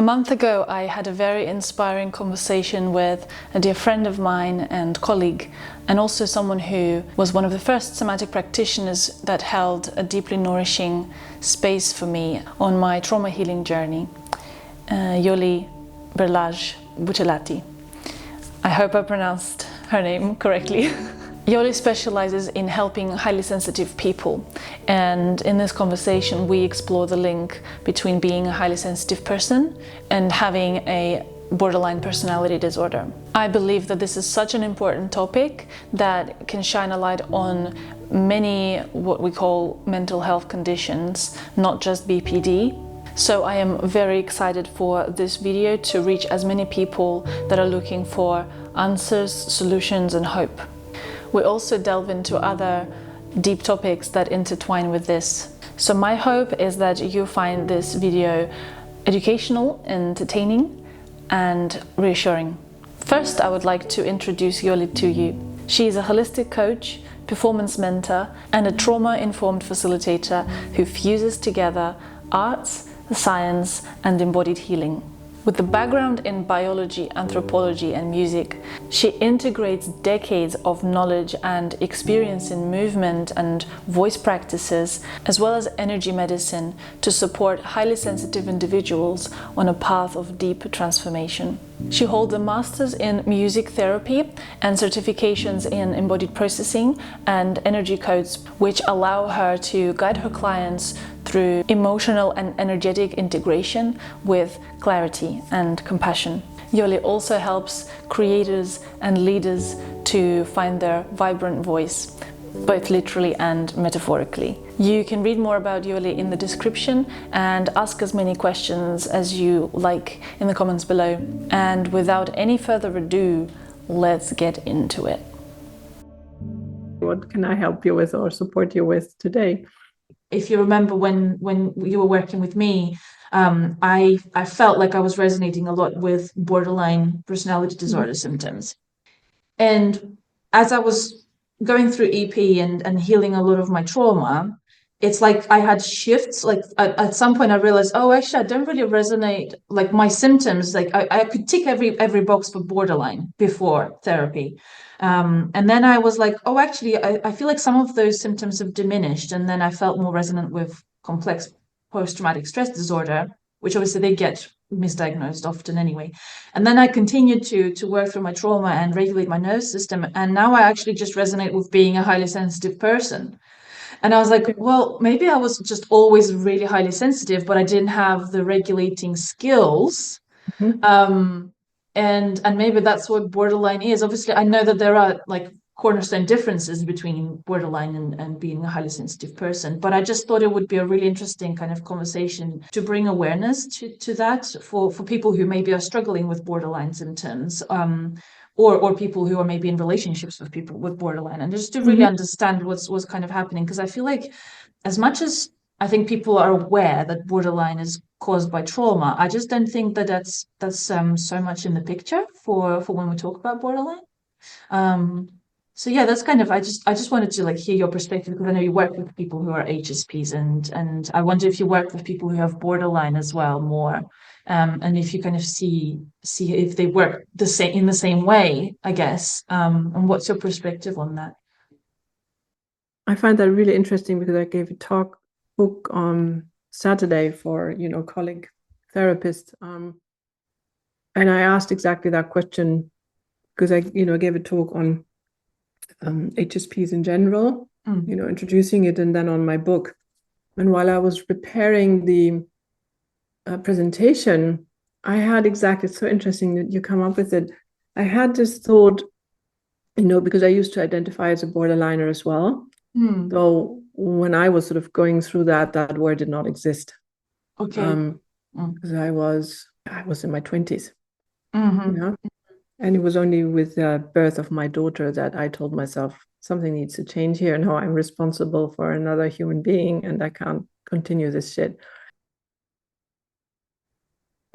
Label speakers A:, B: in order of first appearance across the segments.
A: A month ago, I had a very inspiring conversation with a dear friend of mine and colleague, and also someone who was one of the first somatic practitioners that held a deeply nourishing space for me on my trauma healing journey, Jole Bucellati. I hope I pronounced her name correctly. Jole specializes in helping highly sensitive people, and in this conversation we explore the link between being a highly sensitive person and having a borderline personality disorder. I believe that this is such an important topic that can shine a light on many what we call mental health conditions, not just BPD. So I am very excited for this video to reach as many people that are looking for answers, solutions and hope. We also delve into other deep topics that intertwine with this. So my hope is that you find this video educational, entertaining and reassuring. First, I would like to introduce Jole to you. She is a holistic coach, performance mentor and a trauma-informed facilitator who fuses together arts, science and embodied healing. With a background in biology, anthropology and music, she integrates decades of knowledge and experience in movement and voice practices, as well as energy medicine, to support highly sensitive individuals on a path of deep transformation. She holds a master's in music therapy and certifications in embodied processing and energy codes, which allow her to guide her clients through emotional and energetic integration with clarity and compassion. Jole also helps creators and leaders to find their vibrant voice, both literally and metaphorically. You can read more about Jole in the description and ask as many questions as you like in the comments below. And without any further ado, let's get into it.
B: What can I help you with or support you with today?
C: If you remember when you were working with me, I felt like I was resonating a lot with borderline personality disorder symptoms. And as I was going through EP and healing a lot of my trauma, it's like I had shifts. Like at some point I realized, oh, actually I don't really resonate, like my symptoms, like I could tick every box for borderline before therapy. And then I was like, oh, actually I feel like some of those symptoms have diminished. And then I felt more resonant with complex post-traumatic stress disorder, which obviously they get misdiagnosed often anyway. And then I continued to work through my trauma and regulate my nervous system. And now I actually just resonate with being a highly sensitive person. And I was like, well, maybe I was just always really highly sensitive, but I didn't have the regulating skills. And maybe that's what borderline is. Obviously, I know that there are like cornerstone differences between borderline and being a highly sensitive person, but I just thought it would be a really interesting kind of conversation to bring awareness to that for people who maybe are struggling with borderline symptoms, or people who are maybe in relationships with people with borderline, and just to really understand what's kind of happening. Because I feel like as much as I think people are aware that borderline is caused by trauma, I just don't think that that's so much in the picture for when we talk about borderline. So yeah, that's kind of, I just wanted to like hear your perspective, because I know you work with people who are HSPs, and I wonder if you work with people who have borderline as well more, and if you kind of see if they work in the same way, I guess. And what's your perspective on that?
B: I find that really interesting because I gave a talk on Saturday for colleague therapists, and I asked exactly that question because I gave a talk on HSPs in general, introducing it, and then on my book. And while I was preparing the presentation, I had exactly, it's so interesting that you come up with it. I had this thought, because I used to identify as a borderliner as well. Though when I was sort of going through that word did not exist. Okay. Because I was in my 20s. And it was only with the birth of my daughter that I told myself something needs to change here. Now I'm responsible for another human being and I can't continue this shit.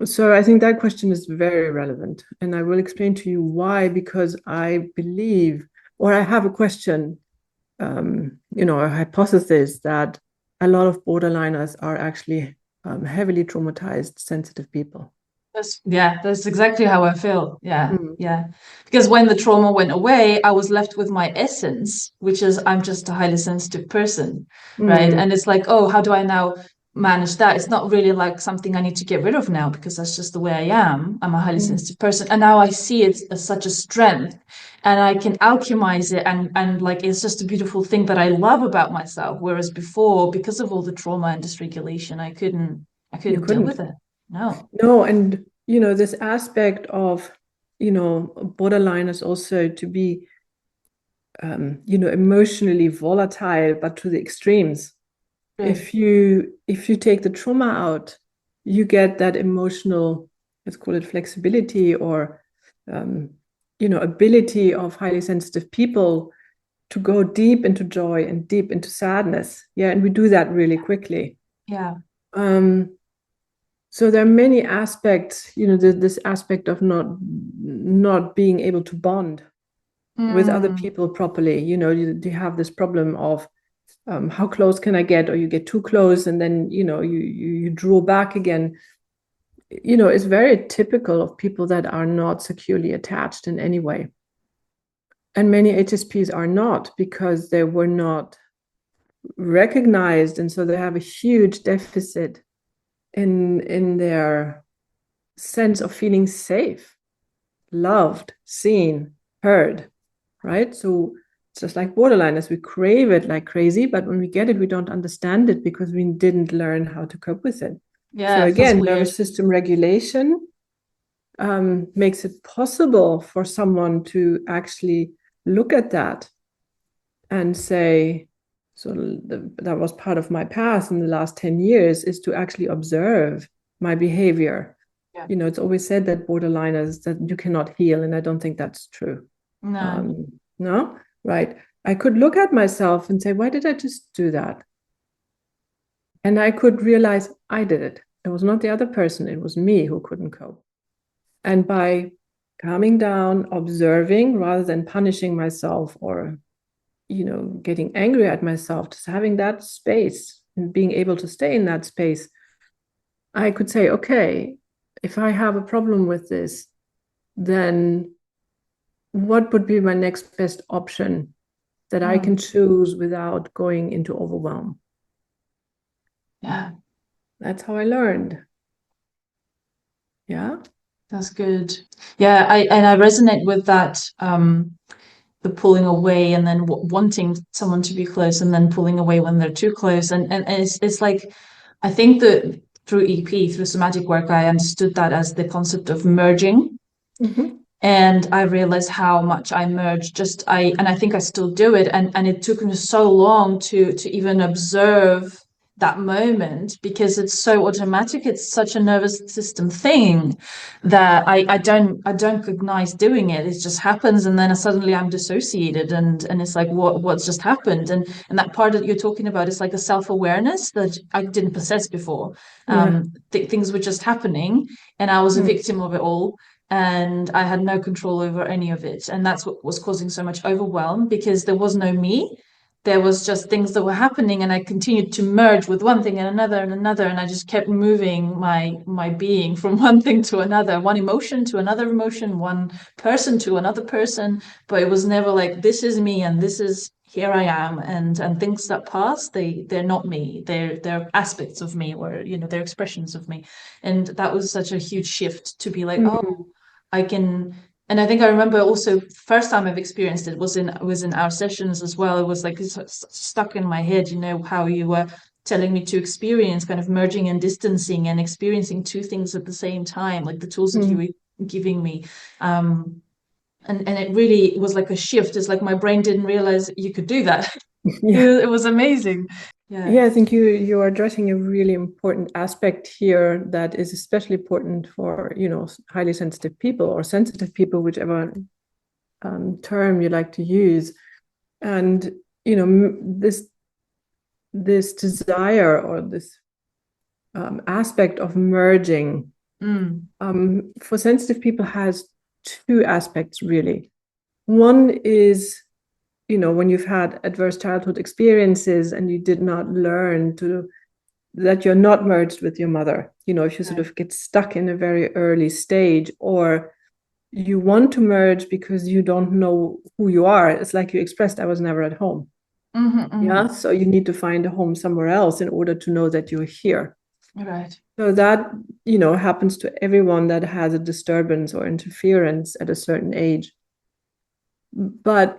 B: So I think that question is very relevant. And I will explain to you why, because I believe, or I have a question, a hypothesis that a lot of borderliners are actually heavily traumatized, sensitive people.
C: That's exactly how I feel. Yeah,
B: Mm.
C: yeah. Because when the trauma went away, I was left with my essence, which is I'm just a highly sensitive person, right?
B: Mm.
C: And it's like, oh, how do I now manage that? It's not really like something I need to get rid of now because that's just the way I am. I'm a highly
B: Mm.
C: sensitive person, and now I see it as such a strength, and I can alchemize it, and like it's just a beautiful thing that I love about myself. Whereas before, because of all the trauma and dysregulation, I
B: You
C: couldn't deal
B: couldn't.
C: with it. No.
B: No, and this aspect of, borderline is also to be, emotionally volatile, but to the extremes.
C: Right.
B: If you take the trauma out, you get that emotional, let's call it flexibility, or ability of highly sensitive people to go deep into joy and deep into sadness. Yeah, and we do that really quickly.
C: Yeah.
B: Um, so there are many aspects, this aspect of not being able to bond with other
C: Mm.
B: people properly. You have this problem of, how close can I get, or you get too close and then you draw back again. It's very typical of people that are not securely attached in any way, and many HSPs are not, because they were not recognized, and so they have a huge deficit in their sense of feeling safe, loved, seen, heard, right? So it's just like borderliners, we crave it like crazy, but when we get it, we don't understand it because we didn't learn how to cope with it.
C: Yeah,
B: So
C: it feels
B: again,
C: weird.
B: nervous system regulation makes it possible for someone to actually look at that and say, so that was part of my past in the last 10 years, is to actually observe my behavior.
C: Yeah.
B: It's always said that borderliners, that you cannot heal, and I don't think that's true.
C: No.
B: No, right. I could look at myself and say, why did I just do that? And I could realize I did it. It was not the other person, it was me who couldn't cope. And by calming down, observing rather than punishing myself, or getting angry at myself, just having that space and being able to stay in that space, I could say, okay, if I have a problem with this, then what would be my next best option that I can choose without going into overwhelm?
C: Yeah,
B: That's how I learned. Yeah.
C: that's good. Yeah, I resonate with that. The pulling away and then wanting someone to be close and then pulling away when they're too close, and it's like I think that through EP, through somatic work, I understood that as the concept of merging.
B: Mm-hmm.
C: And I realized how much I merged. And I think I still do it. And it took me so long to even observe that moment because it's so automatic. It's such a nervous system thing that I don't recognize doing it. It just happens, and then suddenly I'm dissociated, and it's like what's just happened. And that part that you're talking about is like a self-awareness that I didn't possess before.
B: Yeah.
C: Things were just happening, and I was a
B: Mm.
C: victim of it all, and I had no control over any of it. And that's what was causing so much overwhelm because there was no me. There was just things that were happening, and I continued to merge with one thing and another and another, and I just kept moving my being from one thing to another, one emotion to another emotion, one person to another person. But it was never like this is me and this is here I am, and things that pass, they're not me. They're aspects of me, or they're expressions of me. And that was such a huge shift to be like,
B: Mm.
C: oh, I can. And I think I remember also first time I've experienced it was in our sessions as well. It was like it's stuck in my head, how you were telling me to experience kind of merging and distancing and experiencing two things at the same time, like the tools that you
B: Mm.
C: were giving me. And it really was like a shift. It's like my brain didn't realize you could do that.
B: Yeah.
C: It was amazing. Yeah.
B: Yeah, I think you are addressing a really important aspect here that is especially important for, highly sensitive people, or sensitive people, whichever term you like to use. And, this desire, or this aspect of merging, for sensitive people, has two aspects, really. One is, when you've had adverse childhood experiences and you did not learn to that you're not merged with your mother. You know, if you sort of get stuck in a very early stage, or you want to merge because you don't know who you are. It's like you expressed, I was never at home. Yeah, so you need to find a home somewhere else in order to know that you're here.
C: Right.
B: So that, you know, happens to everyone that has a disturbance or interference at a certain age. But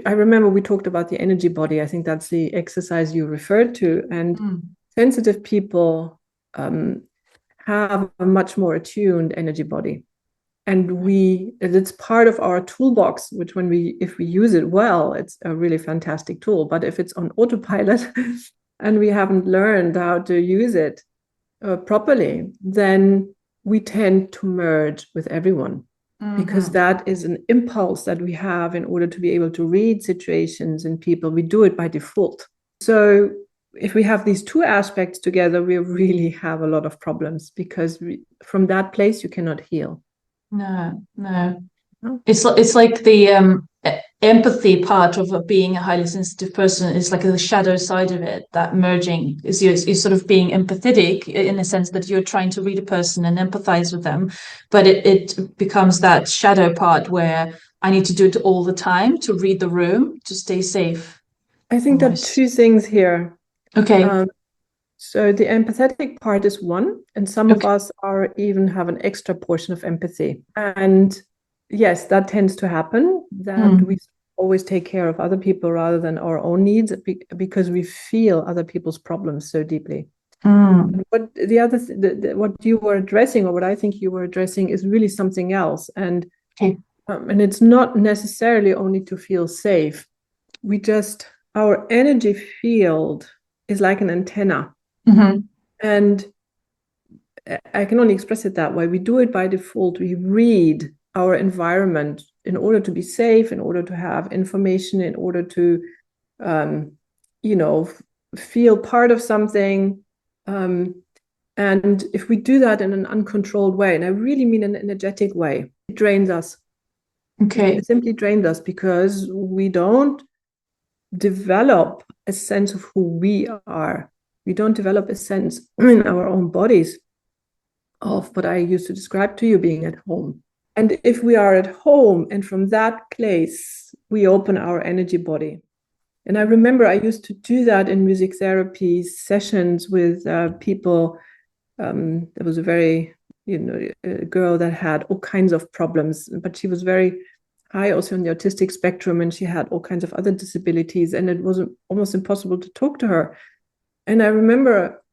B: I remember we talked about the energy body. I think that's the exercise you referred to. And sensitive people have a much more attuned energy body. And it's part of our toolbox, which if we use it well, it's a really fantastic tool. But if it's on autopilot and we haven't learned how to use it properly, then we tend to merge with everyone, because that is an impulse that we have in order to be able to read situations and people. We do it by default. So if we have these two aspects together, we really have a lot of problems, because from that place, you cannot heal.
C: No. It's like the empathy part of being a highly sensitive person is like the shadow side of it. That merging is you're sort of being empathetic in a sense that you're trying to read a person and empathize with them, but it becomes that shadow part where I need to do it all the time to read the room to stay safe.
B: I think there are two things here.
C: Okay.
B: So the empathetic part is one, and some of us even have an extra portion of empathy. And yes, that tends to happen, that we always take care of other people rather than our own needs, because we feel other people's problems so deeply. But what you were addressing, or what I think you were addressing, is really something else. And it's not necessarily only to feel safe. Our energy field is like an antenna. And I can only express it that way. We do it by default. We read our environment in order to be safe, in order to have information, in order to, feel part of something. And if we do that in an uncontrolled way, and I really mean an energetic way, it drains us. It simply drains us, because we don't develop a sense of who we are. We don't develop a sense in our own bodies of what I used to describe to you, being at home. And if we are at home, and from that place, we open our energy body. And I remember I used to do that in music therapy sessions with people. There was a very, a girl that had all kinds of problems, but she was very high also on the autistic spectrum, and she had all kinds of other disabilities, and it was almost impossible to talk to her. And I remember,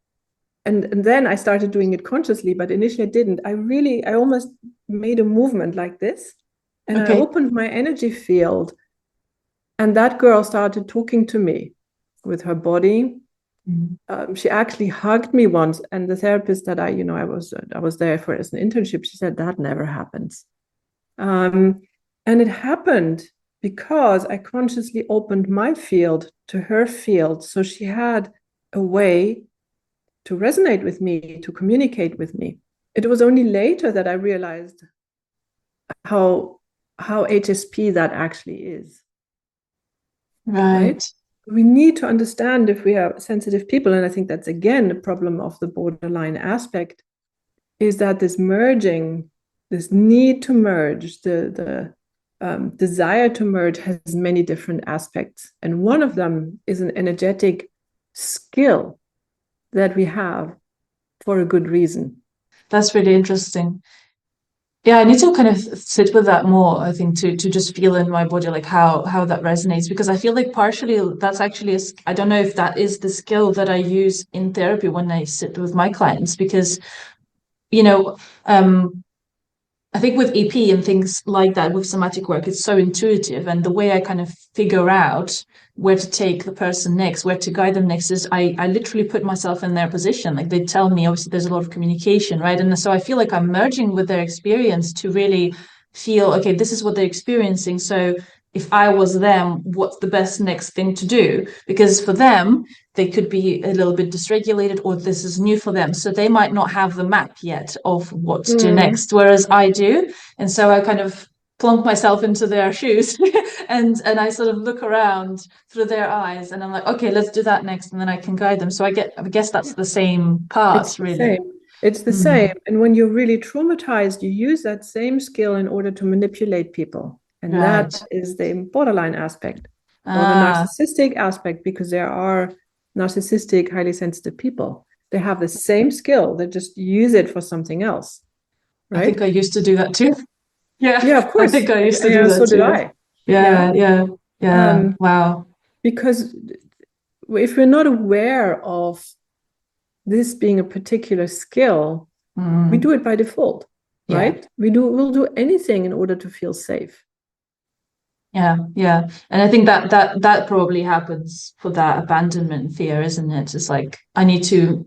B: and then I started doing it consciously, but initially I didn't. I almost made a movement like this, and I opened my energy field, and that girl started talking to me with her body. She actually hugged me once, and the therapist that I was there for as an internship, she said that never happens. And it happened because I consciously opened my field to her field, so she had a way to resonate with me, to communicate with me. It was only later that I realized how HSP that actually is.
C: Right.
B: We need to understand, if we are sensitive people, and I think that's again a problem of the borderline aspect, is that this merging, this need to merge, the desire to merge, has many different aspects. And one of them is an energetic skill that we have for a good reason.
C: That's really interesting. Yeah, I need to kind of sit with that more, I think, to just feel in my body like how that resonates, because I feel like partially that's actually I don't know if that is the skill that I use in therapy when I sit with my clients, because I think with EP and things like that, with somatic work, it's so intuitive. And the way I kind of figure out where to take the person next, where to guide them next, is I literally put myself in their position. Like, they tell me, obviously there's a lot of communication, right? And so I feel like I'm merging with their experience to really feel, okay, this is what they're experiencing. So if I was them, what's the best next thing to do? Because for them, they could be a little bit dysregulated, or this is new for them. So they might not have the map yet of what to do next, whereas I do. And so I kind of plonk myself into their shoes and I sort of look around through their eyes and I'm like, okay, let's do that next, and then I can guide them. So I guess that's the same
B: It's
C: path,
B: the
C: really.
B: same. It's the same. And when you're really traumatized, you use that same skill in order to manipulate people. And that
C: Right.
B: is the borderline aspect or the
C: Ah,
B: narcissistic aspect, because there are narcissistic, highly sensitive people. They have the same skill, they just use it for something else,
C: I think
B: right?
C: I used to do that too. Yeah,
B: Yeah, of
C: I
B: course.
C: think I used to do
B: Yeah,
C: that
B: so did
C: too.
B: I. Yeah.
C: Yeah, yeah, yeah.
B: Um,
C: Wow.
B: because if we're not aware of this being a particular skill, we
C: Mm,
B: do it by default,
C: yeah.
B: right? We'll do anything in order to feel safe.
C: Yeah, yeah. And I think that probably happens for that abandonment fear, isn't it? It's like I need to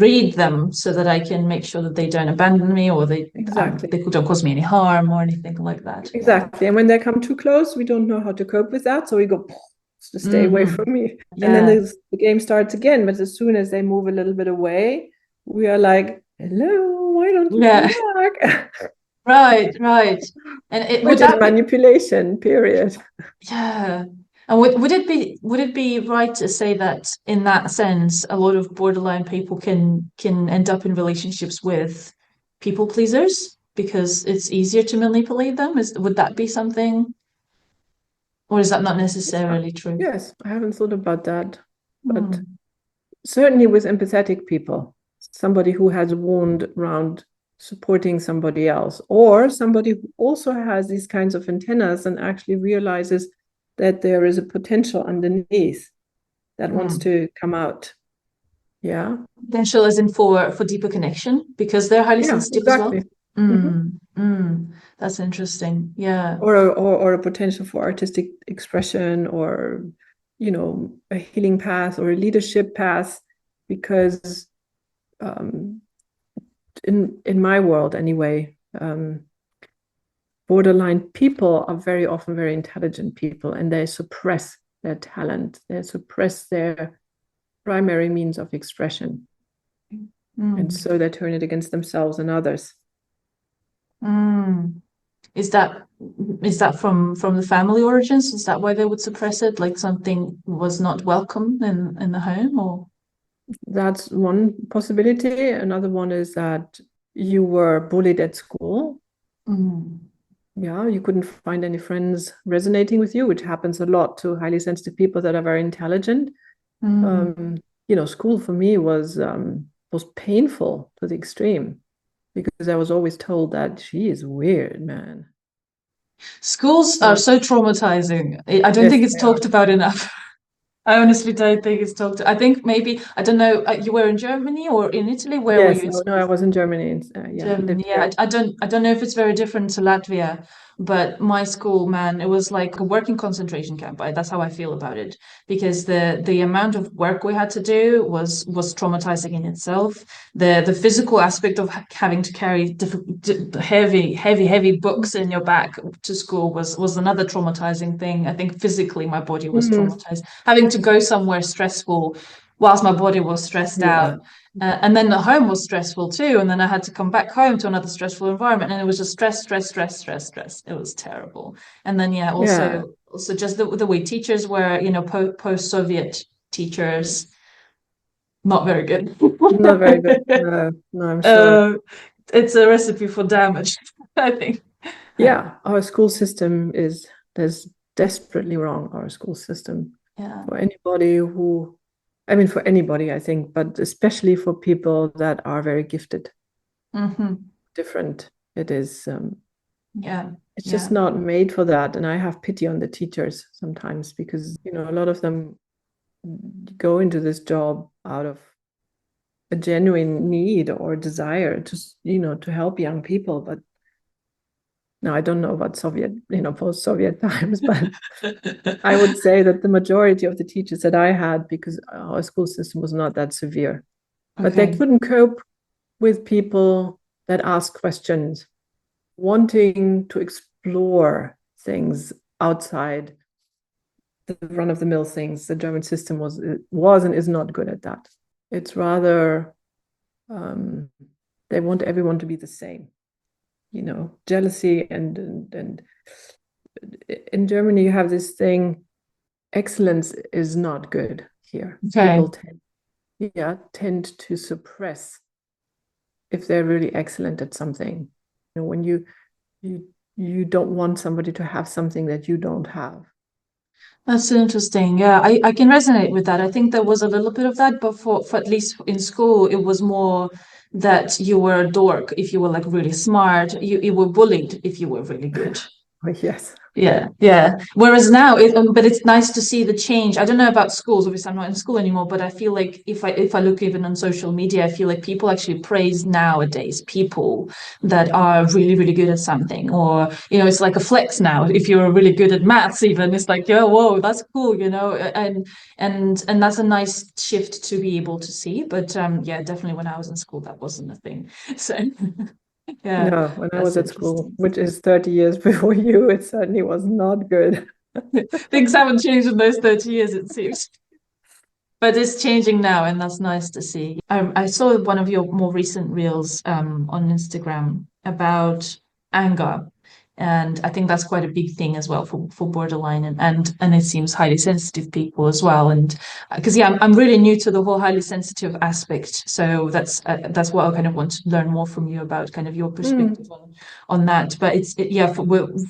C: read them so that I can make sure that they don't abandon me, or
B: Exactly.
C: they don't cause me any harm or anything like that. Yeah.
B: Exactly. And when they come too close, we don't know how to cope with that. So we go to stay away
C: Hmm.
B: from me. And then
C: Yeah.
B: the game starts again. But as soon as they move a little bit away, we are like, hello, why don't you come
C: Yeah.
B: back?
C: Right, right. And would
B: Which is
C: that be,
B: manipulation, period.
C: yeah. And would it be right to say that in that sense, a lot of borderline people can end up in relationships with people pleasers because it's easier to manipulate them? Would that be something, or is that not necessarily true?
B: Yes, I haven't thought about that. But
C: Hmm.
B: certainly with empathetic people, somebody who has a wound around supporting somebody else, or somebody who also has these kinds of antennas and actually realizes that there is a potential underneath that wants
C: Hmm.
B: to come out. Yeah.
C: Potential as in for deeper connection because they're highly
B: Yeah,
C: sensitive as well.
B: exactly. Mhm.
C: Mm, mm, that's interesting. Yeah.
B: Or a potential for artistic expression, or a healing path or a leadership path, because um, in my world anyway, borderline people are very often very intelligent people, and they suppress their talent, they suppress their primary means of expression, and
C: Mm,
B: so they turn it against themselves and others.
C: mm. Is that from the family origins? Is that why they would suppress it? Like something was not welcome in the home, or
B: That's one possibility. Another one is that you were bullied at school.
C: mm,
B: Yeah, you couldn't find any friends resonating with you, which happens a lot to highly sensitive people that are very intelligent.
C: mm.
B: um, School for me was painful to the extreme, because I was always told that she is weird, man.
C: Schools are
B: So
C: so traumatizing. I don't
B: yes,
C: think it's
B: they are.
C: talked about enough. I honestly don't think it's talked. I think maybe I don't know. You were in Germany or in Italy? Where were
B: Yes,
C: you in
B: no, no,
C: school?
B: I was in Germany. Yeah, lived
C: Germany, yeah,
B: here.
C: I don't know if it's very different to Latvia, but my school, man, it was like a working concentration camp. That's how I feel about it because the amount of work we had to do was traumatizing in itself. The physical aspect of having to carry heavy books in your back to school was another traumatizing thing. I think physically my body was
B: Mhm.
C: traumatized. Having to go somewhere stressful whilst my body was stressed
B: Yeah,
C: out, and then the home was stressful too. And then I had to come back home to another stressful environment. And it was just stress. It was terrible. And then, yeah,
B: yeah,
C: also just the way teachers were, post-Soviet teachers, not very good.
B: not very good. No, no, I'm sure.
C: uh, it's a recipe for damage, I think.
B: Yeah, our school system is desperately wrong, our school system.
C: Yeah.
B: For anybody who, I mean, for anybody, I think, but especially for people that are very gifted,
C: Hmm.
B: different. It is,
C: Yeah.
B: it's just
C: Yeah.
B: not made for that. And I have pity on the teachers sometimes, because, a lot of them go into this job out of a genuine need or desire to, to help young people. But now I don't know about Soviet, post-Soviet times, but I would say that the majority of the teachers that I had, because our school system was not that severe, but they
C: Okay.
B: couldn't cope with people that ask questions, wanting to explore things outside the run-of-the-mill things. The German system was and is not good at that. It's rather, they want everyone to be the same. jealousy and in Germany you have this thing, excellence is not good here.
C: Okay.
B: People tend to suppress if they're really excellent at something. When you don't want somebody to have something that you don't have.
C: That's interesting. Yeah, I can resonate with that. I think there was a little bit of that, but for at least in school, it was more that you were a dork if you were like really smart. You were bullied if you were really good.
B: Oh, yes.
C: Yeah. Whereas now, but it's nice to see the change. I don't know about schools. Obviously, I'm not in school anymore. But I feel like if I look even on social media, I feel like people actually praise nowadays people that are really really good at something, or it's like a flex now. If you're really good at maths, even it's like, yeah, whoa, that's cool, and that's a nice shift to be able to see. But yeah, definitely when I was in school, that wasn't a thing. So. Yeah,
B: No, when I was
C: that's
B: at school,
C: interesting.
B: which is 30 years before you, it certainly was not good.
C: Things haven't changed in those 30 years, it seems. But it's changing now, and that's nice to see. I saw one of your more recent reels on Instagram about anger. And I think that's quite a big thing as well for borderline and it seems highly sensitive people as well. And because yeah, I'm really new to the whole highly sensitive aspect. So that's what I kind of want to learn more from you about kind of your perspective on that. But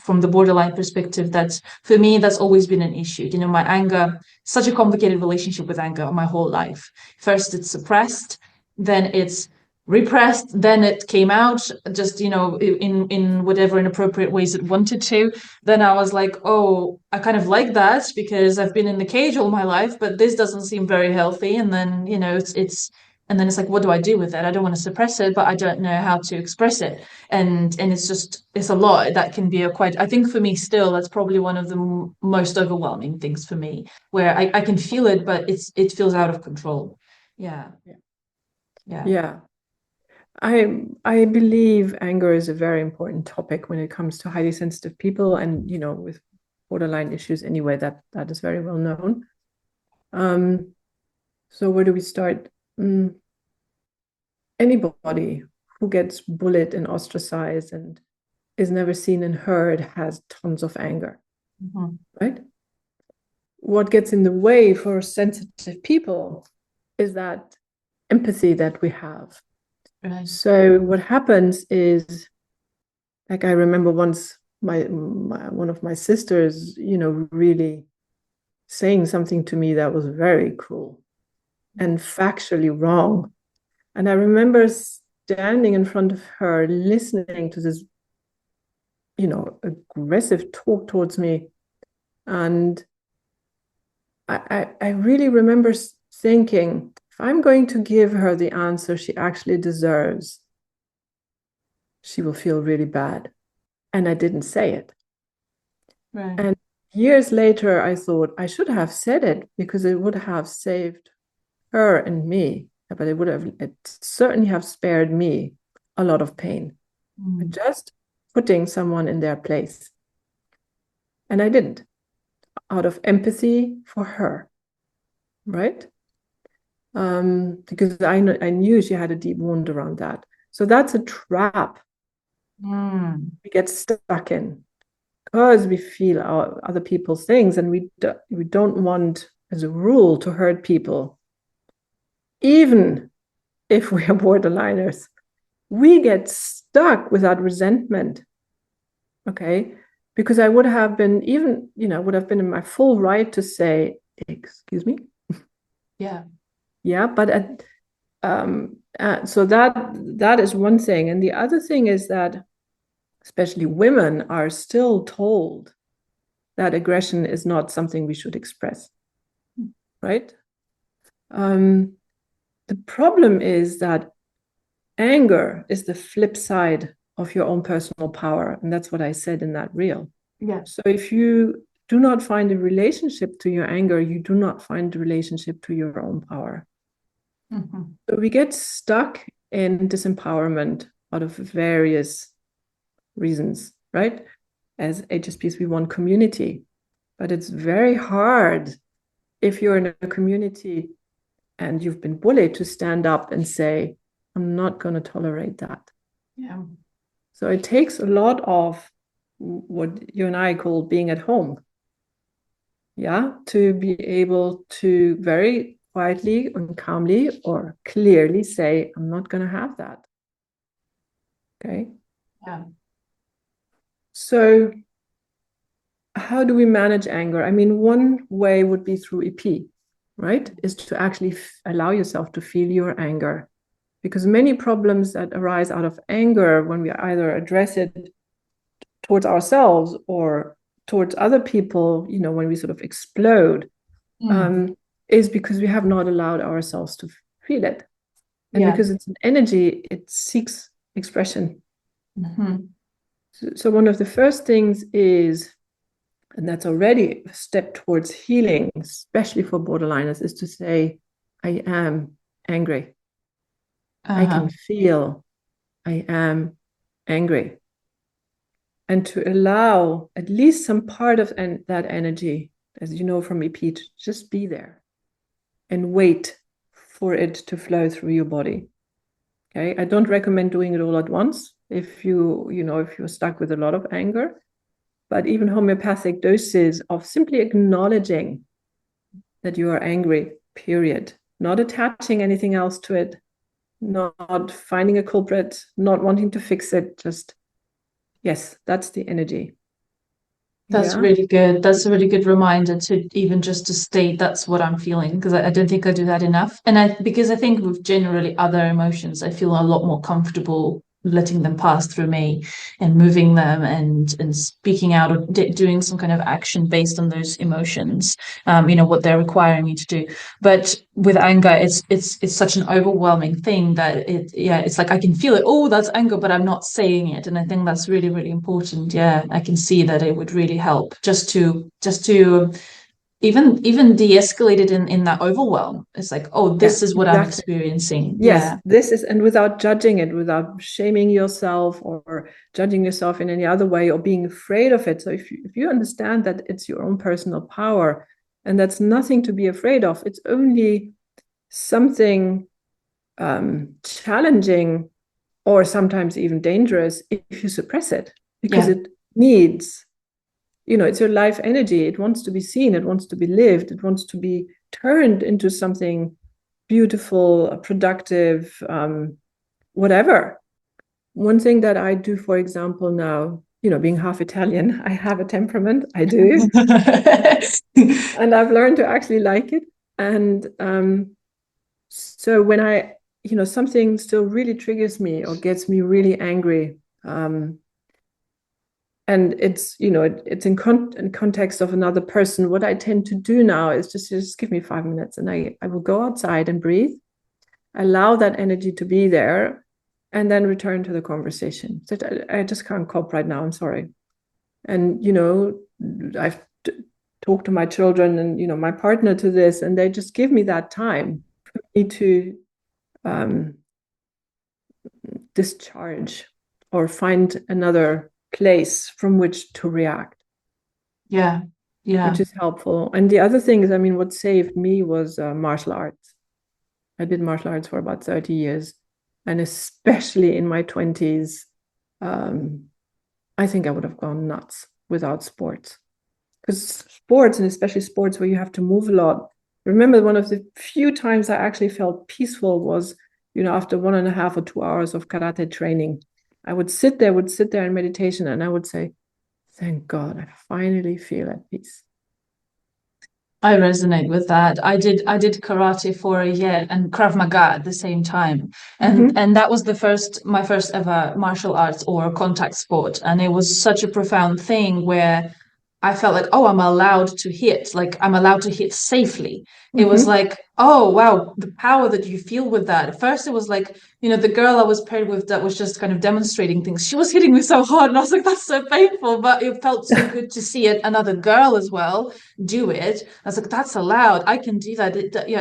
C: from the borderline perspective, that's for me, that's always been an issue. My anger, such a complicated relationship with anger my whole life. First, it's suppressed, then it's repressed, then it came out just in whatever inappropriate ways it wanted to. Then I was like, oh, I kind of like that because I've been in the cage all my life, but this doesn't seem very healthy. And then it's like, what do I do with it? I don't want to suppress it, but I don't know how to express it. And it's a lot. That can be I think for me still, that's probably one of the most overwhelming things for me, where I can feel it, but it feels out of control. Yeah.
B: Yeah. I believe anger is a very important topic when it comes to highly sensitive people, and with borderline issues anyway, that is very well known. So where do we start? Anybody who gets bullied and ostracized and is never seen and heard has tons of anger, right? What gets in the way for sensitive people is that empathy that we have.
C: Right.
B: So what happens is, like, I remember once one of my sisters, really saying something to me that was very cruel and factually wrong. And I remember standing in front of her, listening to this, aggressive talk towards me. And I really remember thinking, if I'm going to give her the answer she actually deserves, she will feel really bad. And I didn't say it.
C: Right.
B: And years later, I thought I should have said it because it would have saved her and me, but it certainly have spared me a lot of pain. Just putting someone in their place. And I didn't, out of empathy for her, right? Because I knew she had a deep wound around that. So that's a trap we get stuck in because we feel other people's things, and we don't want, as a rule, to hurt people. Even if we are borderliners, we get stuck with that resentment. Okay, because I would have been in my full right to say, excuse me. Yeah, but so that is one thing, and the other thing is that especially women are still told that aggression is not something we should express, right? The problem is that anger is the flip side of your own personal power, and that's what I said in that reel.
C: Yeah.
B: So if you do not find a relationship to your anger, you do not find a relationship to your own power. So we get stuck in disempowerment out of various reasons, right? As HSPs, we want community, but it's very hard if you're in a community and you've been bullied to stand up and say, I'm not going to tolerate that.
C: Yeah.
B: So it takes a lot of what you and I call being at home. Yeah, to be able to very quietly and calmly or clearly say, I'm not going to have that. Okay.
C: Yeah.
B: So how do we manage anger? I mean, one way would be through EP, right? Is to actually allow yourself to feel your anger. Because many problems that arise out of anger, when we either address it towards ourselves or towards other people, you know, when we sort of explode, is because we have not allowed ourselves to feel it. And because it's an energy, it seeks expression. So one of the first things is, and that's already a step towards healing, especially for borderliners, is to say, I am angry. I can feel I am angry. And to allow at least some part of that energy, as you know from EP, to just be there and wait for it to flow through your body. Okay, I don't recommend doing it all at once if you're stuck with a lot of anger, but even homeopathic doses of simply acknowledging that you are angry, period, not attaching anything else to it, not finding a culprit, not wanting to fix it, just yes, that's the energy.
C: That's really good. That's a really good reminder to even just to state that's what I'm feeling, because I don't think I do that enough. And because I think with generally other emotions, I feel a lot more comfortable letting them pass through me and moving them and speaking out or doing some kind of action based on those emotions, what they're requiring me to do. But with anger, it's such an overwhelming thing that it's like I can feel it. Oh, that's anger, but I'm not saying it. And I think that's really, really important. Yeah, I can see that it would really help just to even de-escalate it in that overwhelm. It's like, oh, this is what I'm experiencing.
B: Yes, this is, and without judging it, without shaming yourself or judging yourself in any other way or being afraid of it. So if you understand that it's your own personal power and that's nothing to be afraid of, it's only something challenging or sometimes even dangerous if you suppress it, because it needs, it's your life energy. It wants to be seen, it wants to be lived, it wants to be turned into something beautiful, productive, whatever. One thing that I do, for example, now, being half Italian, I have a temperament, I do. And I've learned to actually like it. And so when something still really triggers me or gets me really angry, and it's it's in context of another person, what I tend to do now is just give me 5 minutes, and I will go outside and breathe, allow that energy to be there, and then return to the conversation. So I just can't cope right now, I'm sorry. And I've talked to my children and my partner to this, and they just give me that time for me to discharge or find another place from which to react.
C: Yeah.
B: Which is helpful. And the other thing is, what saved me was martial arts. I did martial arts for about 30 years. And especially in my 20s, I think I would have gone nuts without sports. Because sports, and especially sports where you have to move a lot. Remember, one of the few times I actually felt peaceful was, after 1.5 or 2 hours of karate training. I would sit there in meditation, and I would say, thank God, I finally feel at peace.
C: I resonate with that. I did karate for a year and Krav Maga at the same time. And that was my first ever martial arts or contact sport. And it was such a profound thing where I felt like, oh, I'm allowed to hit, like I'm allowed to hit safely. It was like, oh, wow, the power that you feel with that. At first, it was like, the girl I was paired with that was just kind of demonstrating things. She was hitting me so hard, and I was like, that's so painful. But it felt so good to see it, another girl as well do it. I was like, that's allowed. I can do that.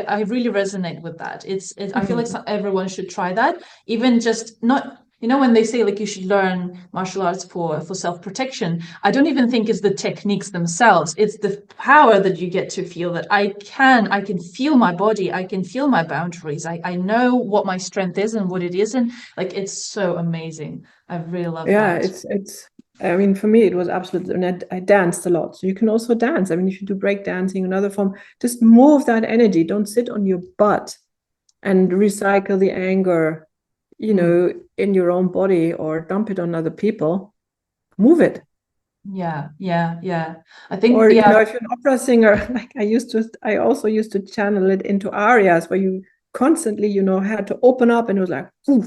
C: I really resonate with that. I feel like everyone should try that, even just not. you know, when they say like you should learn martial arts for self-protection, I don't even think it's the techniques themselves. It's the power that you get to feel that I can feel my body, I can feel my boundaries. I know what my strength is and what it isn't. Like, it's so amazing. I really love
B: Yeah,
C: that.
B: it's I mean, for me it was absolutely, and I danced a lot. So you can also dance. I mean, if you do break dancing, another form, just move that energy. Don't sit on your butt and recycle the anger, you know, in your own body or dump it on other people. Move it.
C: Yeah, yeah, yeah. I think,
B: Or, you
C: yeah,
B: know, if you're an opera singer, like I also used to channel it into arias where you constantly, you know, had to open up and it was like, oof,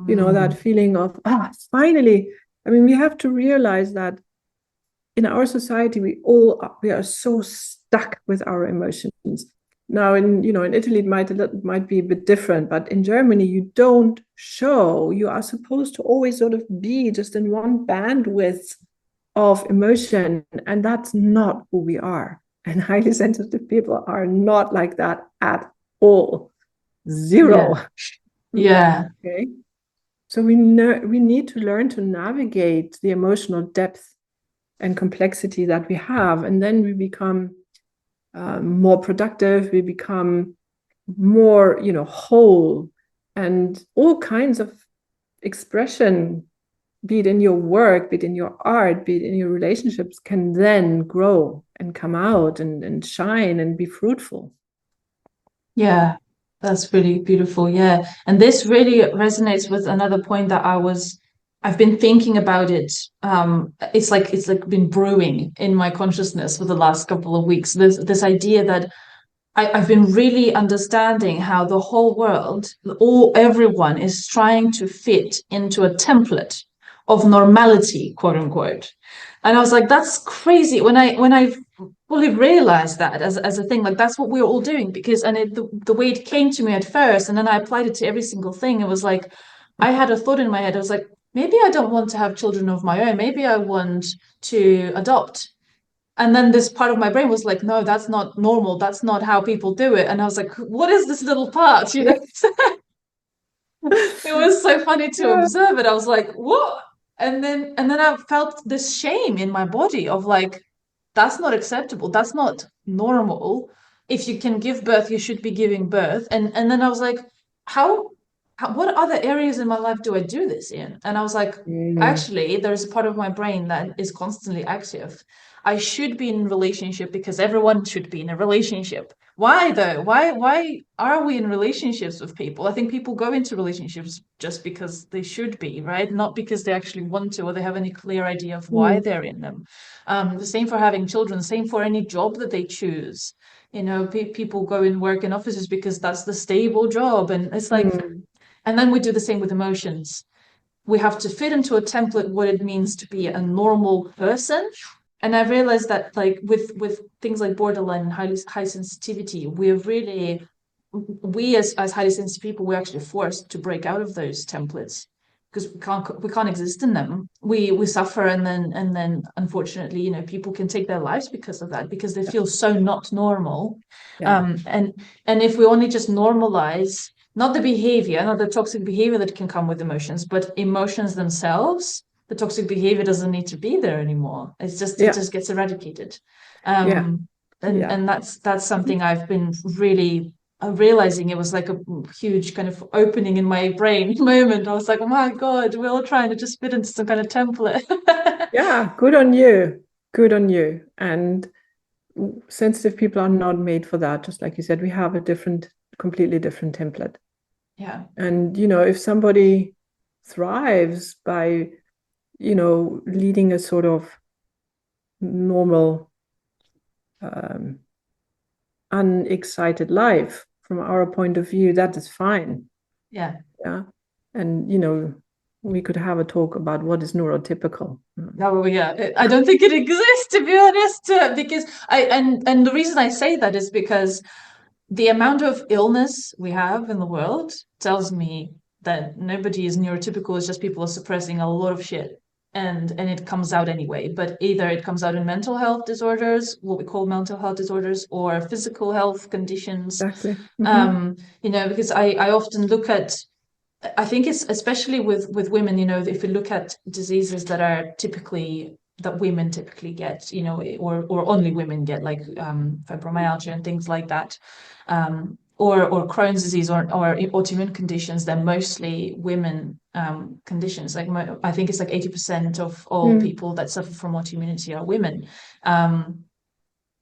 B: you know, that feeling of, finally. I mean, we have to realize that in our society, we are so stuck with our emotions. Now, in Italy, it might be a bit different, but in Germany, you don't show. You are supposed to always sort of be just in one bandwidth of emotion, and that's not who we are. And highly sensitive people are not like that at all. Zero.
C: yeah, yeah,
B: Okay. So we need to learn to navigate the emotional depth and complexity that we have, and then we become more productive. We become more, you know, whole, and all kinds of expression, be it in your work, be it in your art, be it in your relationships, can then grow and come out and shine and be fruitful.
C: yeah. That's really beautiful. Yeah. And this really resonates with another point that I've been thinking about it. It's like been brewing in my consciousness for the last couple of weeks. This idea that I've been really understanding how the whole world, everyone is trying to fit into a template of normality, quote unquote. And I was like, that's crazy. When I fully realized that as a thing, like that's what we're all doing, because the way it came to me at first, and then I applied it to every single thing. It was like I had a thought in my head. I was like, maybe I don't want to have children of my own. Maybe I want to adopt. And then this part of my brain was like, no, that's not normal. That's not how people do it. And I was like, what is this little part? You know, it was so funny to
B: Yeah.
C: observe it. I was like, what? And then I felt this shame in my body of like, that's not acceptable. That's not normal. If you can give birth, you should be giving birth. And then I was like, how, what other areas in my life do I do this in? And I was like,
B: Mm.
C: actually, there's a part of my brain that is constantly active. I should be in a relationship because everyone should be in a relationship. Why though? Why are we in relationships with people? I think people go into relationships just because they should be, right? Not because they actually want to or they have any clear idea of why
B: Mm.
C: they're in them. The same for having children, the same for any job that they choose. You know, people go and work in offices because that's the stable job. And it's like,
B: Mm.
C: and then we do the same with emotions. We have to fit into a template what it means to be a normal person. And I realized that like with things like borderline and high sensitivity, we as highly sensitive people, we're actually forced to break out of those templates because we can't exist in them. We suffer, and then unfortunately, you know, people can take their lives because of that, because they
B: Yeah.
C: feel so not normal.
B: Yeah.
C: And if we only just normalize not the behavior, not the toxic behavior that can come with emotions, but emotions themselves, the toxic behavior doesn't need to be there anymore. It
B: Yeah.
C: just gets eradicated.
B: Yeah. Yeah.
C: And that's something I've been really realizing. It was like a huge kind of opening in my brain moment. I was like, oh my God, we're all trying to just fit into some kind of template.
B: Yeah. Good on you. Good on you. And sensitive people are not made for that. Just like you said, we have a completely different template.
C: Yeah.
B: And, you know, if somebody thrives by, you know, leading a sort of normal, um, unexcited life from our point of view, that is fine.
C: Yeah.
B: Yeah. And, you know, we could have a talk about what is neurotypical.
C: Oh yeah, I don't think it exists, to be honest, because and the reason I say that is because the amount of illness we have in the world tells me that nobody is neurotypical. It's just people are suppressing a lot of shit, and it comes out anyway. But either it comes out in mental health disorders, what we call mental health disorders, or physical health conditions.
B: Exactly. Mm-hmm.
C: You know, because I often look at I think it's especially with women, you know, if you look at diseases that are typically that women typically get, you know, or only women get, like fibromyalgia and things like that, or Crohn's disease or autoimmune conditions, they're mostly women conditions. Like I think it's like 80% of all people that suffer from autoimmunity are women.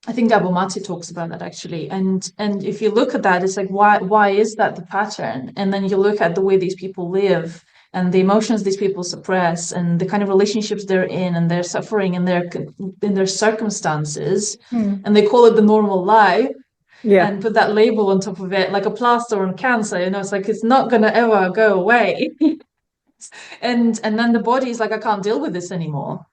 C: I think Gabor Mate talks about that actually, and if you look at that, it's like why is that the pattern? And then you look at the way these people live and the emotions these people suppress and the kind of relationships they're in and their suffering and their circumstances, and they call it the normal life. Yeah. And put that label on top of it like a plaster on cancer. You know, it's like it's not gonna ever go away. and then the body is like, I can't deal with this anymore.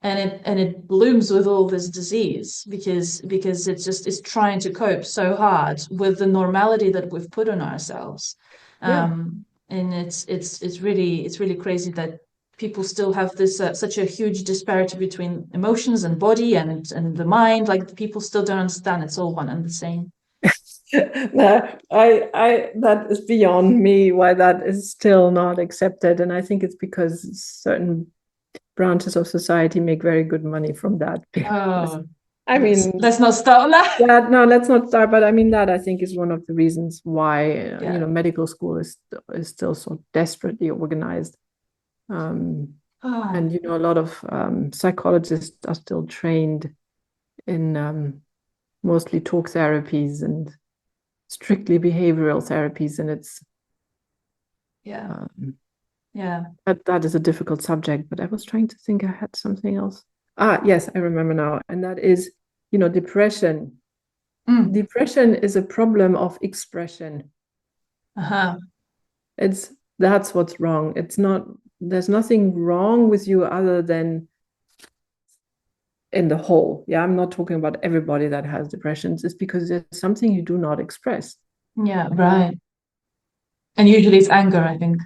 C: And it blooms with all this disease because it's trying to cope so hard with the normality that we've put on ourselves. And it's really crazy that people still have this such a huge disparity between emotions and body and the mind. Like people still don't understand it's all one and the same.
B: No, I that is beyond me why that is still not accepted, and I think it's because certain branches of society make very good money from that.
C: Oh,
B: I mean,
C: let's not start on that.
B: No, let's not start. But I mean, that I think is one of the reasons why you know, medical school is still so desperately organized. And you know, a lot of psychologists are still trained in mostly talk therapies and strictly behavioral therapies, and it's that is a difficult subject. But I was trying to think, I had something else. Yes, I remember now, and that is, you know, depression. Depression is a problem of expression. That's what's wrong. It's not, there's nothing wrong with you other than in the whole. Yeah, I'm not talking about everybody that has depressions. It's because there's something you do not express.
C: Yeah, right. And usually it's anger, I think.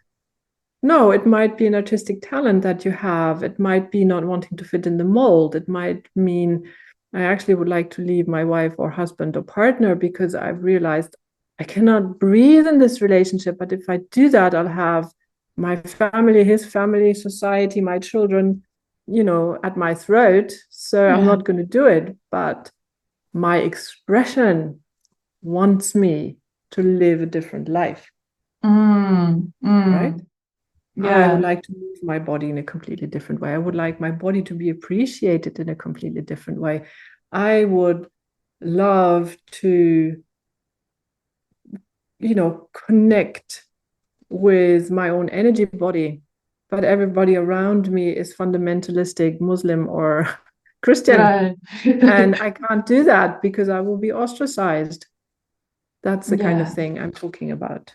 B: No, it might be an artistic talent that you have. It might be not wanting to fit in the mold. It might mean, I actually would like to leave my wife or husband or partner because I've realized I cannot breathe in this relationship. But if I do that, I'll have my family, his family, society, my children, you know, at my throat. So I'm not going to do it. But my expression wants me to live a different life. Right? Yeah. I would like to move my body in a completely different way. I would like my body to be appreciated in a completely different way. I would love to, you know, connect with my own energy body, but everybody around me is fundamentalistic, Muslim or Christian. Right. And I can't do that because I will be ostracized. That's the kind of thing I'm talking about.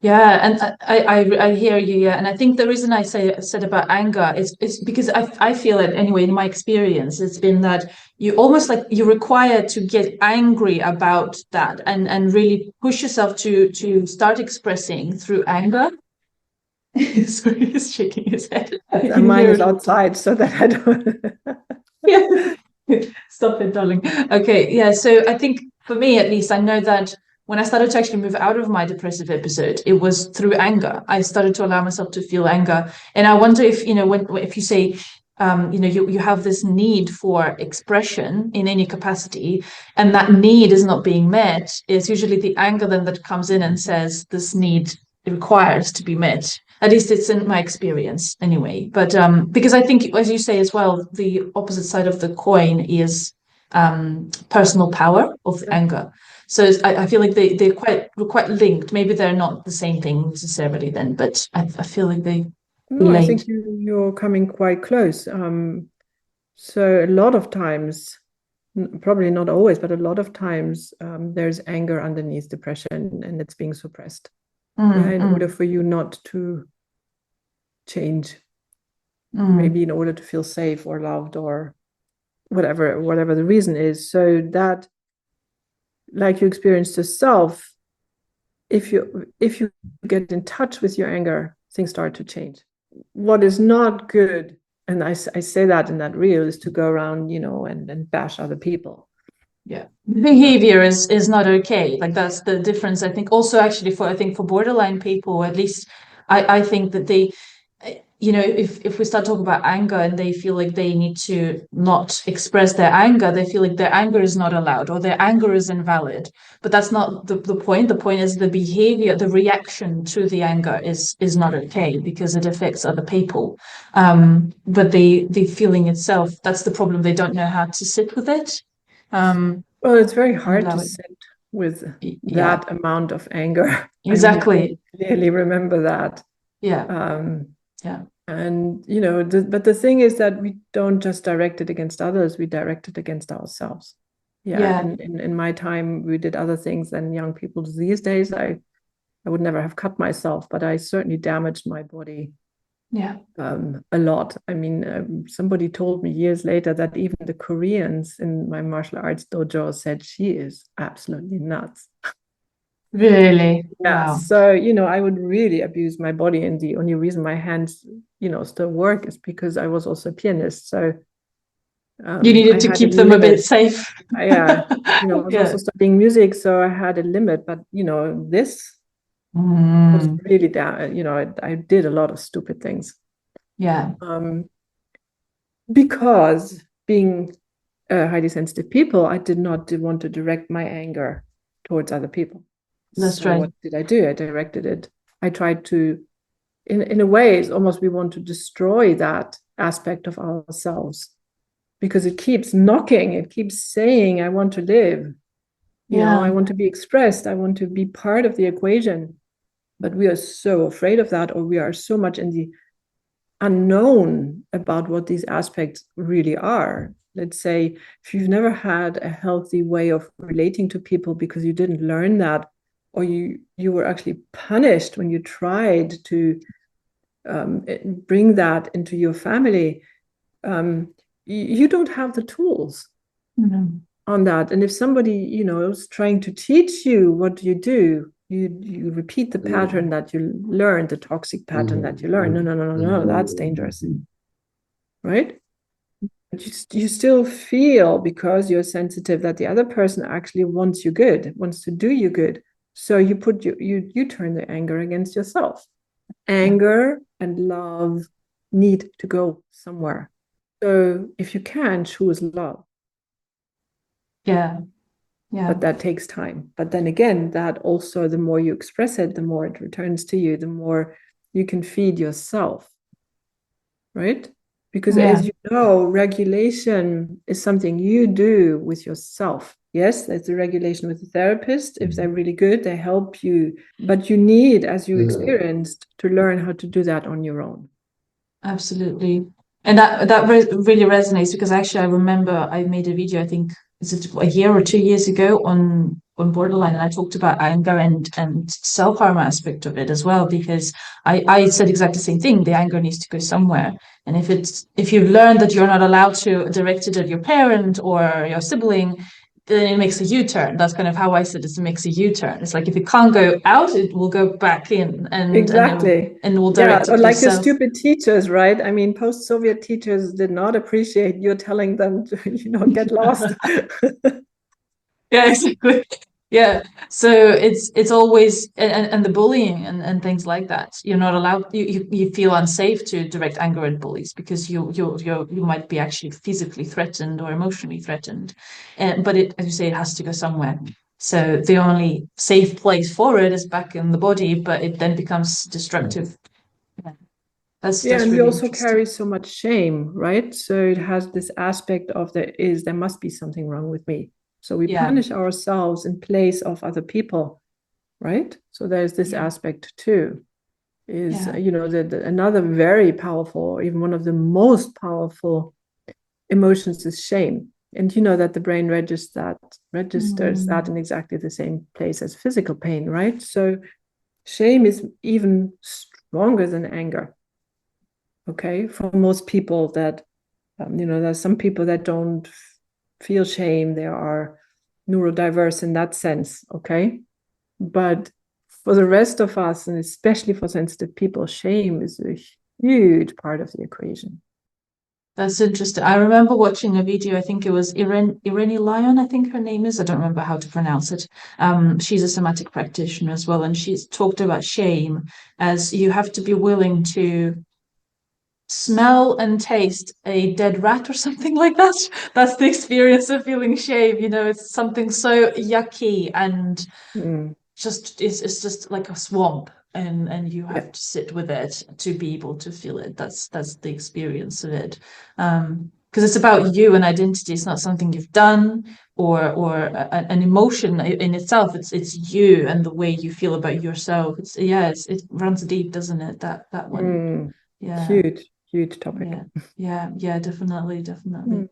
C: Yeah, and I hear you. Yeah, and I think the reason I said about anger is because I feel it anyway. In my experience, it's been that you almost like you're required to get angry about that and really push yourself to start expressing through anger. Sorry, he's shaking his head.
B: Mine is outside, so that I don't.
C: Yeah, stop it, darling. Okay, yeah. So I think for me, at least, I know that when I started to actually move out of my depressive episode, it was through anger. I started to allow myself to feel anger. And I wonder if, you know, if you say, you know, you have this need for expression in any capacity, and that need is not being met, it's usually the anger then that comes in and says this need requires to be met. At least it's in my experience anyway. But because I think, as you say as well, the opposite side of the coin is personal power of anger. So I feel like they're quite linked. Maybe they're not the same thing necessarily then, but I feel like they relate.
B: I think you're coming quite close. So a lot of times, probably not always, but a lot of times there's anger underneath depression and it's being suppressed. In order for you not to change, maybe in order to feel safe or loved or whatever the reason is. So that, like you experienced yourself, if you get in touch with your anger, things start to change. What is not good, and I say that in that reel, is to go around, you know, and bash other people.
C: Yeah, behavior is not okay. Like that's the difference. I think also actually for borderline people, at least I think that they, if we start talking about anger and they feel like they need to not express their anger, they feel like their anger is not allowed or their anger is invalid. But that's not the point. The point is the behavior, the reaction to the anger is not okay because it affects other people. But the feeling itself, that's the problem. They don't know how to sit with it.
B: Well, it's very hard to
C: it.
B: sit with
C: Yeah,
B: that amount of anger.
C: exactly.
B: I clearly remember that.
C: Yeah, yeah,
B: And, but the thing is that we don't just direct it against others, we direct it against ourselves. Yeah.
C: yeah.
B: And in my time, we did other things than young people do these days. I would never have cut myself, but I certainly damaged my body
C: Yeah.
B: a lot. I mean, somebody told me years later that even the Koreans in my martial arts dojo said she is absolutely nuts.
C: Really?
B: Yeah.
C: Wow.
B: So, I would really abuse my body. And the only reason my hands, still work is because I was also a pianist. So
C: You needed
B: I
C: to
B: had
C: keep
B: a
C: them a bit
B: limit.
C: safe.
B: Yeah. I was
C: Yeah.
B: also studying music, so I had a limit. But, this was really down. I did a lot of stupid things.
C: Yeah.
B: Because being highly sensitive people, I did not want to direct my anger towards other people.
C: That's right.
B: What did I do? I directed it. I tried to, in a way, it's almost we want to destroy that aspect of ourselves because it keeps knocking. It keeps saying, I want to live. I want to be expressed. I want to be part of the equation. But we are so afraid of that, or we are so much in the unknown about what these aspects really are. Let's say if you've never had a healthy way of relating to people because you didn't learn that, or you were actually punished when you tried to bring that into your family, you don't have the tools on that. And if somebody is trying to teach you, what do, you repeat the pattern that you learned, the toxic pattern that you learned. No, that's dangerous, right? But you still feel, because you're sensitive, that the other person actually wants you good, wants to do you good. So you turn the anger against yourself. Anger and love need to go somewhere. So if you can, choose love.
C: Yeah. Yeah.
B: But that takes time. But then again, that also, the more you express it, the more it returns to you, the more you can feed yourself, right? Because as you know, regulation is something you do with yourself. Yes, there's a regulation with the therapist. If they're really good, they help you. But you need, as you experienced, to learn how to do that on your own.
C: Absolutely. And that really resonates because actually I remember I made a video, I think is it a year or 2 years ago on borderline, and I talked about anger and self-harm aspect of it as well, because I said exactly the same thing. The anger needs to go somewhere. And if you've learned that you're not allowed to direct it at your parent or your sibling, then it makes a U-turn. That's kind of how I said it makes a U-turn. It's like if it can't go out, it will go back in and
B: exactly.
C: and will direct
B: or
C: it
B: like
C: yourself.
B: your stupid teachers, right? I mean, post-Soviet teachers did not appreciate you telling them to, get lost.
C: Yeah, exactly. Yeah. So it's always and the bullying and things like that. You're not allowed. You feel unsafe to direct anger at bullies because you might be actually physically threatened or emotionally threatened. But as you say, it has to go somewhere. So the only safe place for it is back in the body, but it then becomes destructive. That's
B: and we
C: really
B: also
C: interesting.
B: carry so much shame, right? So it has this aspect of there must be something wrong with me. So we punish ourselves in place of other people, right? So there's this aspect too. Is another very powerful, even one of the most powerful emotions is shame. And you know that the brain registers that in exactly the same place as physical pain, right? So shame is even stronger than anger. Okay, for most people that there's some people that don't feel shame. They are neurodiverse in that sense. Okay, but for the rest of us, and especially for sensitive people, shame is a huge part of the equation.
C: That's interesting. I remember watching a video, I think it was Irene Lyon, I think her name is. I don't remember how to pronounce it. She's a somatic practitioner as well, and she's talked about shame as you have to be willing to smell and taste a dead rat or something like that. That's the experience of feeling shame. It's something so yucky and
B: Mm.
C: it's just like a swamp, and you
B: Yeah.
C: have to sit with it to be able to feel it. That's the experience of it. Because it's about you and identity. It's not something you've done or an emotion in itself. It's you and the way you feel about yourself. It runs deep, doesn't it? That one.
B: Mm.
C: Yeah.
B: Huge topic.
C: Yeah, definitely.
B: Mm.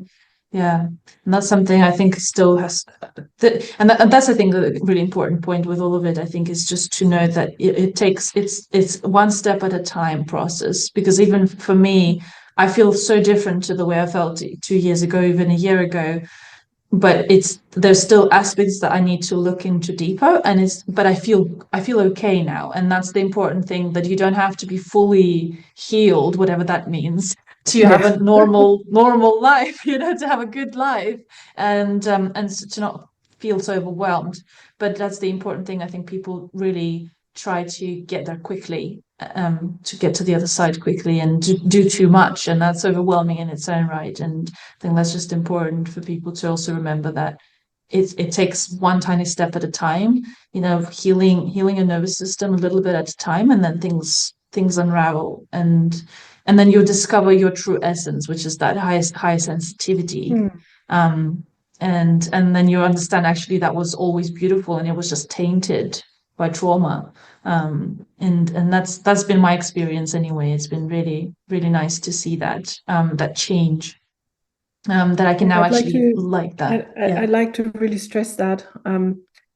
C: Yeah, and that's something I think still has, and that's I think a really important point with all of it. I think is just to know that it takes it's one step at a time process, because even for me, I feel so different to the way I felt 2 years ago, even a year ago, but there's still aspects that I need to look into deeper, but I feel okay now, and that's the important thing, that you don't have to be fully healed, whatever that means, to have
B: Yeah.
C: a normal life, to have a good life, and to not feel so overwhelmed. But that's the important thing. I think people really try to get there quickly, to get to the other side quickly, and do too much, and that's overwhelming in its own right. And I think that's just important for people to also remember that it takes one tiny step at a time, healing your nervous system a little bit at a time, and then things unravel, and then you discover your true essence, which is that high sensitivity.
B: Mm.
C: Um, and then you understand actually that was always beautiful, and it was just tainted by trauma. And that's been my experience anyway. It's been really, really nice to see that change, that I can
B: Yeah,
C: now actually like that.
B: I'd like to really stress that,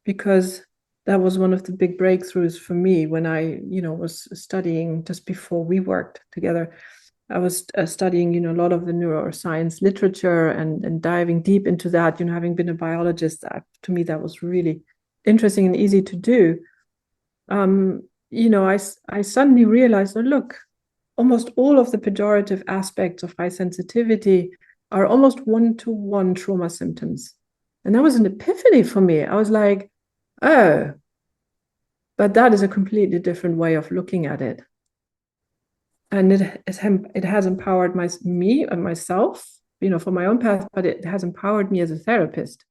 B: because that was one of the big breakthroughs for me when I, was studying just before we worked together. I was studying, a lot of the neuroscience literature and diving deep into that. Having been a biologist, to me that was really interesting and easy to do. I suddenly realized, oh, look, almost all of the pejorative aspects of high sensitivity are almost one-to-one trauma symptoms. And that was an epiphany for me. I was like, oh, but that is a completely different way of looking at it. And it has empowered me and myself, for my own path, but it has empowered me as a therapist,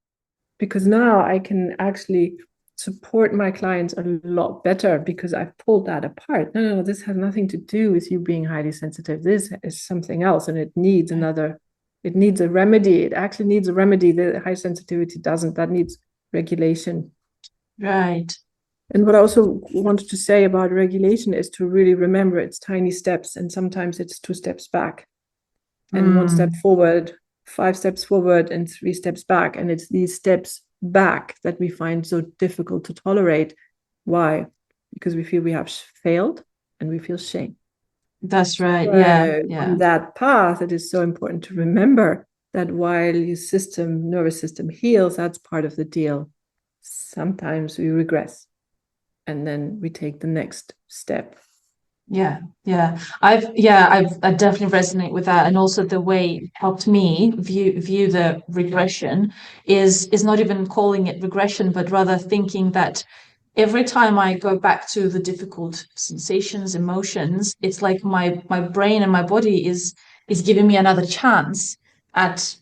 B: because now I can actually support my clients a lot better because I've pulled that apart. No, this has nothing to do with you being highly sensitive. This is something else, and it needs a remedy. It actually needs a remedy. The high sensitivity doesn't. That needs regulation.
C: Right.
B: And what I also wanted to say about regulation is to really remember it's tiny steps, and sometimes it's 2 steps back and 1 step forward, 5 steps forward and 3 steps back. And it's these steps back that we find so difficult to tolerate. Why? Because we feel we have failed and we feel shame.
C: That's right.
B: So
C: Yeah.
B: on that path, it is so important to remember that while your nervous system heals, that's part of the deal. Sometimes we regress, and then we take the next step.
C: Yeah. I definitely resonate with that, and also the way it helped me view the regression is not even calling it regression, but rather thinking that every time I go back to the difficult sensations, emotions, it's like my brain and my body is giving me another chance at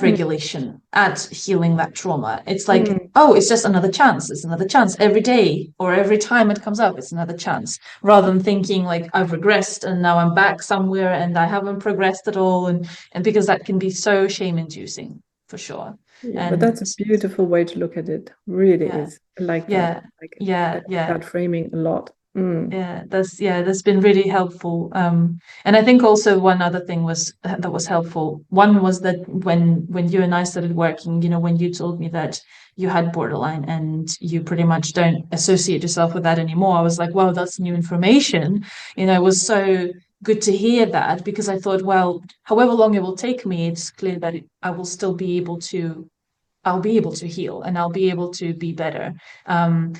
C: regulation, at healing that trauma. It's like, oh, it's just another chance. It's another chance every day, or every time it comes up, it's another chance, rather than thinking like I've regressed and now I'm back somewhere and I haven't progressed at all. And because that can be so shame inducing for sure.
B: Yeah, but that's a beautiful way to look at it. Really is. I like that. That framing a lot.
C: That's been really helpful. And I think also one other thing that was helpful. One was that when you and I started working, when you told me that you had borderline and you pretty much don't associate yourself with that anymore, I was like, wow, that's new information. It was so good to hear that, because I thought, well, however long it will take me, it's clear that I will still be able to I'll be able to heal and I'll be able to be better. And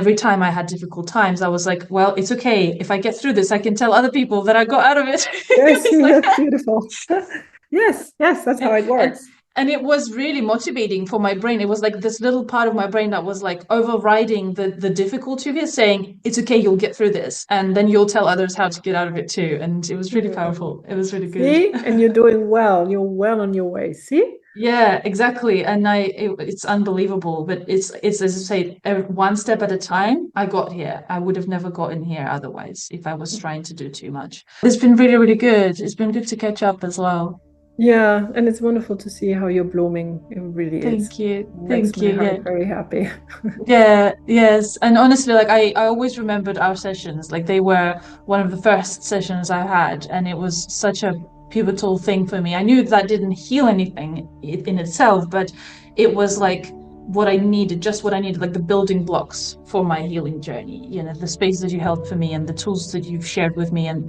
C: every time I had difficult times, I was like, well, it's okay. If I get through this, I can tell other people that I got out of it.
B: Yes, that's beautiful. Yes, that's how it works.
C: And it was really motivating for my brain. It was like this little part of my brain that was like overriding the difficulty of it, saying, it's okay, you'll get through this. And then you'll tell others how to get out of it too. And it was really powerful. It was really good.
B: See? And you're doing well. You're well on your way. See?
C: Yeah, exactly. And it's unbelievable, but it's as I say, one step at a time. I got here. I would have never gotten here otherwise if I was trying to do too much. It's been really, really good. It's been good to catch up as well.
B: Yeah, and it's wonderful to see how you're blooming. It really is.
C: Thank you.
B: Makes
C: Thank you.
B: my heart
C: Yeah.
B: very happy.
C: Yeah, yes. And honestly, like I always remembered our sessions. Like they were one of the first sessions I had, and it was such a pivotal thing for me. I knew that didn't heal anything in itself, but it was like what I needed, just what I needed, like the building blocks for my healing journey. You know, the space that you held for me and the tools that you've shared with me and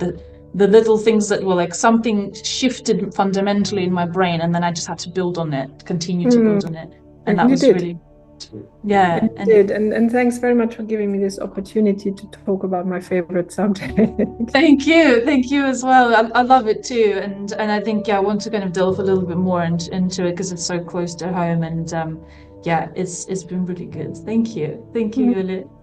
C: the little things that were like something shifted fundamentally in my brain, and then I just had to build on it, continue to build on it. And that was really, yeah.
B: And thanks very much for giving me this opportunity to talk about my favorite subject.
C: Thank you as well. I love it too, and I think I want to kind of delve a little bit more into it because it's so close to home, and it's been really good. Thank you, Jole.